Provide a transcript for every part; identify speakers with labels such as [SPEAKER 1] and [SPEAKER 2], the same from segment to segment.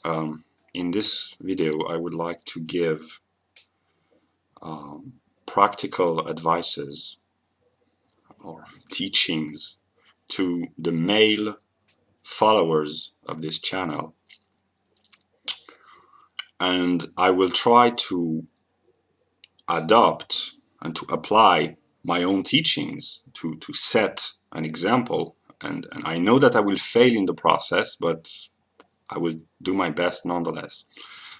[SPEAKER 1] In this video, I would like to give practical advices or teachings to the male followers of this channel, and I will try to adopt and to apply my own teachings to set an example, and I know that I will fail in the process, but I will do my best nonetheless.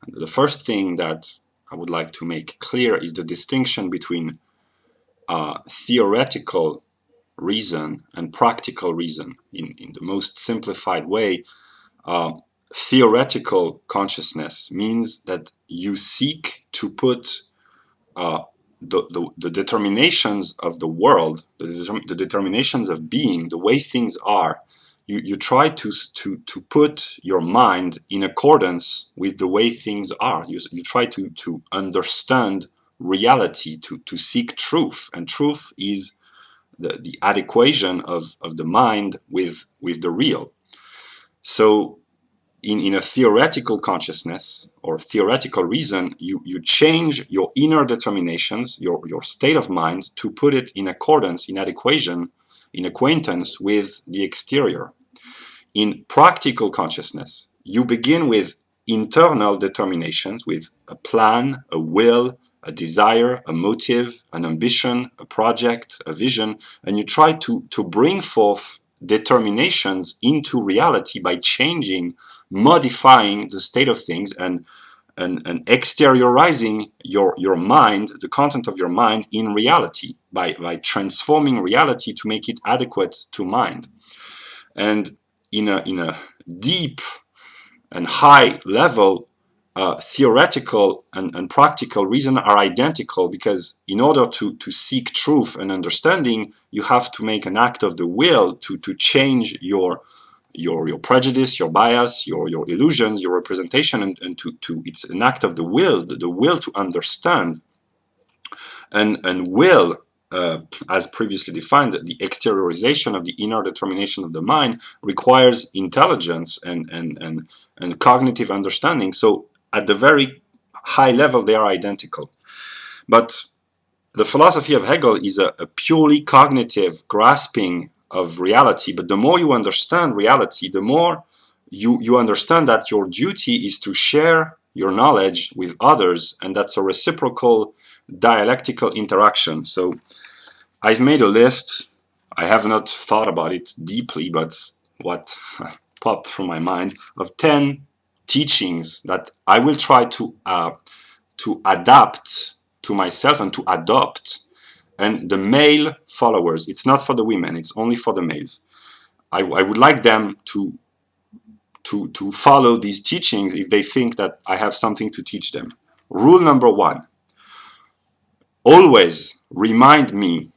[SPEAKER 1] And the first thing that I would like to make clear is the distinction between theoretical reason and practical reason. In the most simplified way, theoretical consciousness means that you seek to put the determinations of the world, the determinations of being, the way things are, you try to put your mind in accordance with the way things are. You try to understand reality, to seek truth, and truth is the adequation of the mind with the real. So in a theoretical consciousness or theoretical reason, you change your inner determinations, your state of mind, to put it in accordance, in adequation, in acquaintance with the exterior. In practical consciousness, you begin with internal determinations, with a plan, a will, a desire, a motive, an ambition, a project, a vision, and you try to bring forth determinations into reality by changing, modifying the state of things, and exteriorizing your mind, the content of your mind, in reality, by transforming reality to make it adequate to mind. And in a deep and high level, theoretical and practical reason are identical, because in order to seek truth and understanding, you have to make an act of the will to change your prejudice, your bias, your illusions, your representation, and to it's an act of the will to understand. And will, as previously defined, the exteriorization of the inner determination of the mind requires intelligence and cognitive understanding. So at the very high level, they are identical. But the philosophy of Hegel is a purely cognitive grasping of reality. But the more you understand reality, the more you understand that your duty is to share your knowledge with others, and that's a reciprocal dialectical interaction. So I've made a list. I have not thought about it deeply, but what popped from my mind, of 10 teachings that I will try to adapt to myself and to adopt. And the male followers, it's not for the women, it's only for the males. I would like them to follow these teachings if they think that I have something to teach them. Rule number 1: always remind me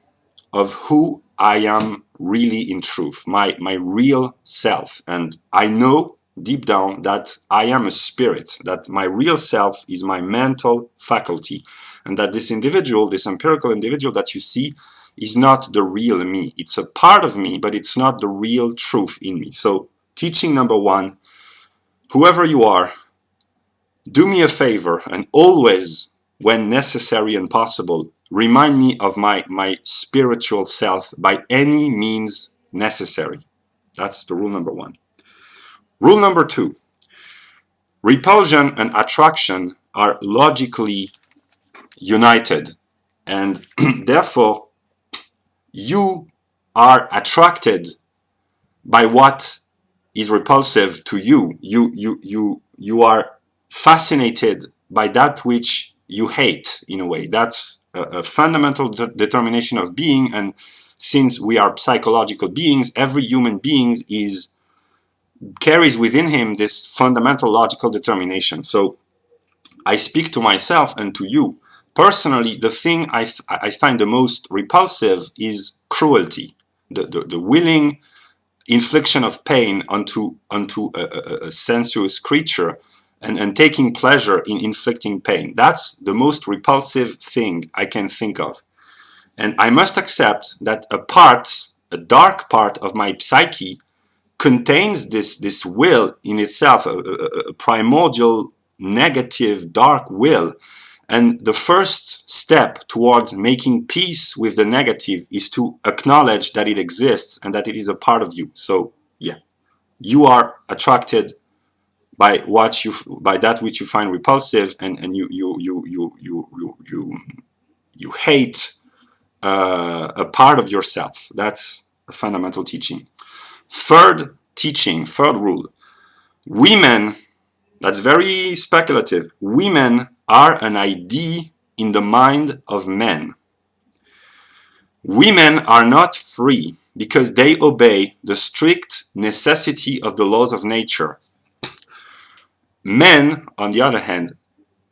[SPEAKER 1] of who I am really in truth, my real self. And I know deep down that I am a spirit, that my real self is my mental faculty, and that this individual, this empirical individual that you see, is not the real me. It's a part of me, but it's not the real truth in me. So teaching number 1, whoever you are, do me a favor and always, when necessary and possible, remind me of my spiritual self by any means necessary. That's the rule number 1. Rule number 2: repulsion and attraction are logically united, and therefore you are attracted by what is repulsive to you. You are fascinated by that which you hate, in a way. That's a fundamental determination of being, and since we are psychological beings, every human being carries within him this fundamental logical determination. So I speak to myself and to you. Personally, the thing I find the most repulsive is cruelty, the willing infliction of pain onto a sensuous creature, and taking pleasure in inflicting pain. That's the most repulsive thing I can think of. And I must accept that a dark part of my psyche contains this will in itself, a primordial negative dark will. And the first step towards making peace with the negative is to acknowledge that it exists and that it is a part of you. So yeah, you are attracted by that which you find repulsive, and you hate a part of yourself. That's a fundamental teaching. Third teaching, third rule: women. That's very speculative. Women are an idea in the mind of men. Women are not free because they obey the strict necessity of the laws of nature. Men, on the other hand,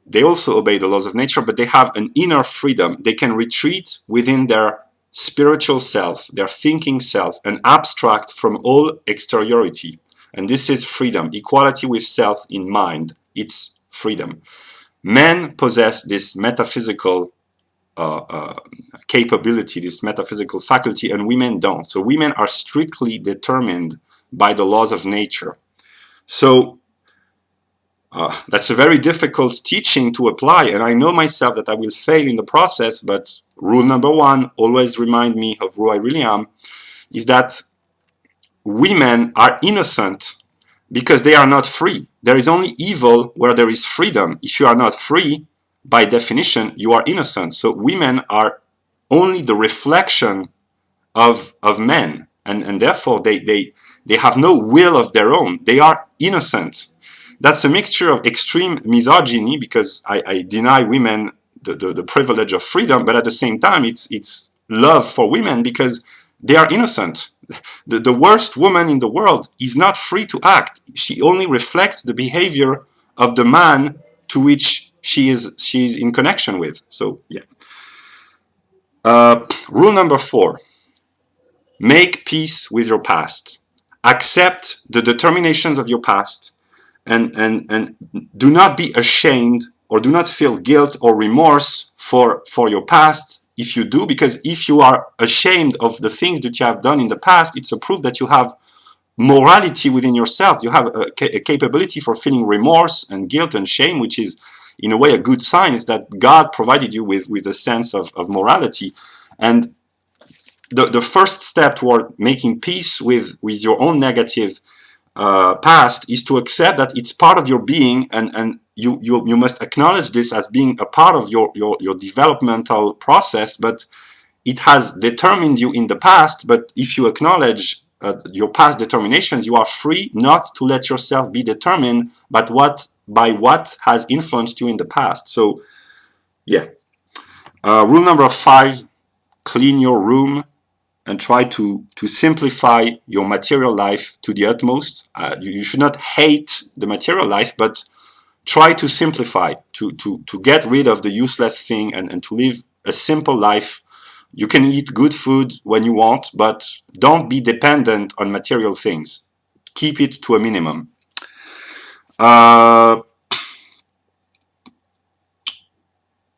[SPEAKER 1] they also obey the laws of nature, but they have an inner freedom. They can retreat within their spiritual self, their thinking self, and abstract from all exteriority. And this is freedom, equality with self in mind. It's freedom. Men possess this metaphysical capability, this metaphysical faculty, and women don't. So women are strictly determined by the laws of nature. So that's a very difficult teaching to apply, and I know myself that I will fail in the process, but rule number one, always remind me of who I really am, is that women are innocent because they are not free. There is only evil where there is freedom. If you are not free, by definition, you are innocent. So women are only the reflection of men, and therefore they have no will of their own. They are innocent. That's a mixture of extreme misogyny, because I deny women the privilege of freedom, but at the same time it's love for women because they are innocent. The worst woman in the world is not free to act. She only reflects the behavior of the man to which she's in connection with. So yeah. Rule number 4: make peace with your past. Accept the determinations of your past, and do not be ashamed or do not feel guilt or remorse for your past if you do, because if you are ashamed of the things that you have done in the past, it's a proof that you have morality within yourself. You have a capability for feeling remorse and guilt and shame, which is in a way a good sign. It's that God provided you with a sense of morality. And the first step toward making peace with your own negative past is to accept that it's part of your being, and you must acknowledge this as being a part of your developmental process, but it has determined you in the past. But if you acknowledge your past determinations, you are free not to let yourself be determined by what has influenced you in the past. So yeah. Rule number 5: clean your room and try to simplify your material life to the utmost. You should not hate the material life, but try to simplify, to get rid of the useless thing, and to live a simple life. You can eat good food when you want, but don't be dependent on material things. Keep it to a minimum.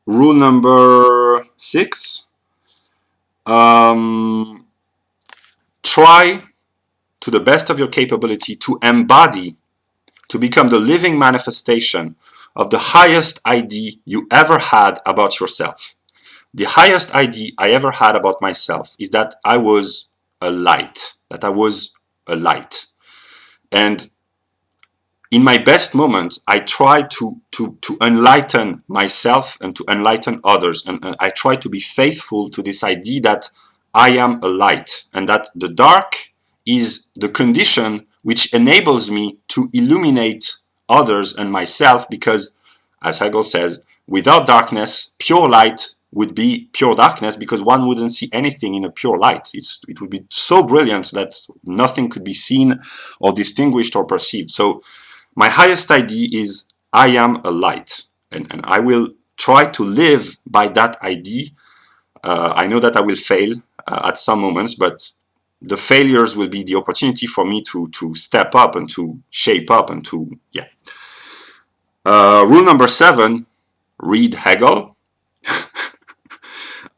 [SPEAKER 1] Rule number 6. Try to the best of your capability to embody, to become the living manifestation of the highest idea you ever had about yourself. The highest idea I ever had about myself is that I was a light, And in my best moments, I try to enlighten myself and to enlighten others. And I try to be faithful to this idea that I am a light, and that the dark is the condition which enables me to illuminate others and myself, because, as Hegel says, without darkness, pure light would be pure darkness, because one wouldn't see anything in a pure light. It would be so brilliant that nothing could be seen or distinguished or perceived. So my highest idea is I am a light, and I will try to live by that idea. I know that I will fail at some moments, but the failures will be the opportunity for me to step up and to shape up and to, yeah. Rule number 7, read Hegel.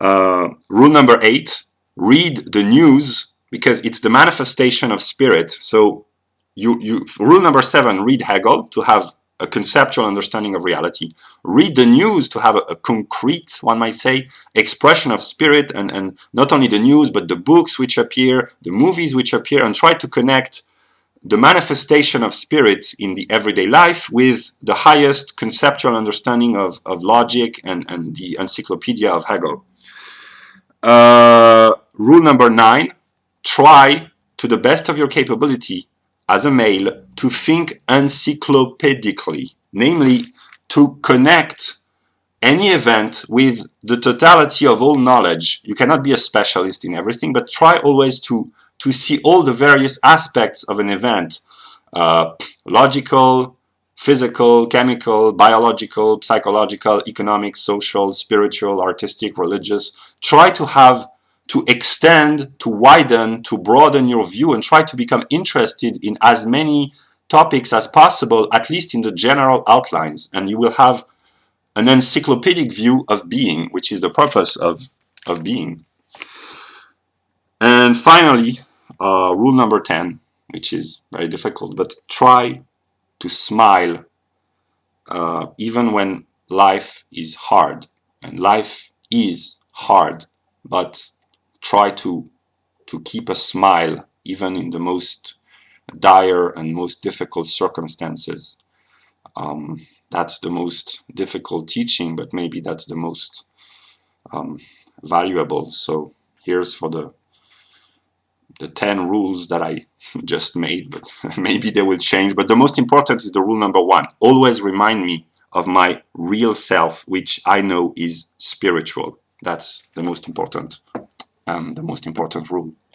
[SPEAKER 1] Rule number 8, read the news because it's the manifestation of spirit. So rule number 7, read Hegel to have a conceptual understanding of reality. Read the news to have a concrete, one might say, expression of spirit, and not only the news, but the books which appear, the movies which appear, and try to connect the manifestation of spirit in the everyday life with the highest conceptual understanding of logic and the Encyclopedia of Hegel. Rule number 9, try to the best of your capability as a male to think encyclopedically, namely to connect any event with the totality of all knowledge. You cannot be a specialist in everything, but try always to see all the various aspects of an event, logical, physical, chemical, biological, psychological, economic, social, spiritual, artistic, religious. Try to extend, to widen, to broaden your view, and try to become interested in as many topics as possible, at least in the general outlines, and you will have an encyclopedic view of being, which is the purpose of being. And finally, rule number 10, which is very difficult, but try to smile even when life is hard. And life is hard, but try to keep a smile even in the most dire and most difficult circumstances. That's the most difficult teaching, but maybe that's the most valuable. So here's for the 10 rules that I just made, but maybe they will change. But the most important is the rule number 1. Always remind me of my real self, which I know is spiritual. That's the most important rule.